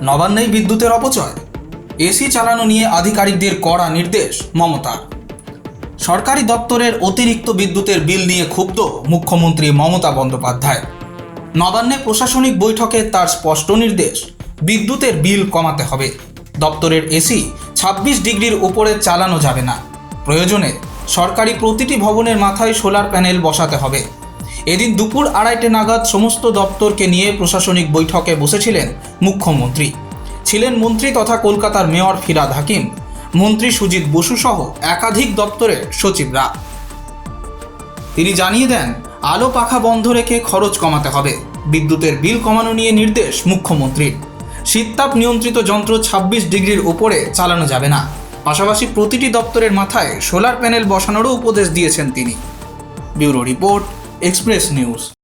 নবান্নেই বিদ্যুতের অপচয়, এসি চালানো নিয়ে আধিকারিকদের কড়া নির্দেশ মমতার। সরকারি দপ্তরের অতিরিক্ত বিদ্যুতের বিল নিয়ে ক্ষুব্ধ মুখ্যমন্ত্রী মমতা বন্দ্যোপাধ্যায়। নবান্নে প্রশাসনিক বৈঠকে তার স্পষ্ট নির্দেশ, বিদ্যুতের বিল কমাতে হবে। দপ্তরের এসি 26 ডিগ্রির উপরে চালানো যাবে না। প্রয়োজনে সরকারি প্রতিটি ভবনের মাথায় সোলার প্যানেল বসাতে হবে। এদিন দুপুর 2:30 নাগাদ সমস্ত দপ্তরকে নিয়ে প্রশাসনিক বৈঠকে বসেছিলেন মুখ্যমন্ত্রী। ছিলেন মন্ত্রী তথা কলকাতার মেয়র ফিরহাদ হাকিম, মন্ত্রী সুজিত বসু সহ একাধিক দপ্তরের সচিবরা। তিনি জানিয়ে দেন, আলো পাখা বন্ধ রেখে খরচ কমাতে হবে। বিদ্যুতের বিল কমানো নিয়ে নির্দেশ মুখ্যমন্ত্রীর। শীততাপ নিয়ন্ত্রিত যন্ত্র 26 ডিগ্রির উপরে চালানো যাবে না। পাশাপাশি প্রতিটি দপ্তরের মাথায় সোলার প্যানেল বসানোরও উপদেশ দিয়েছেন তিনি। Bureau report, express news.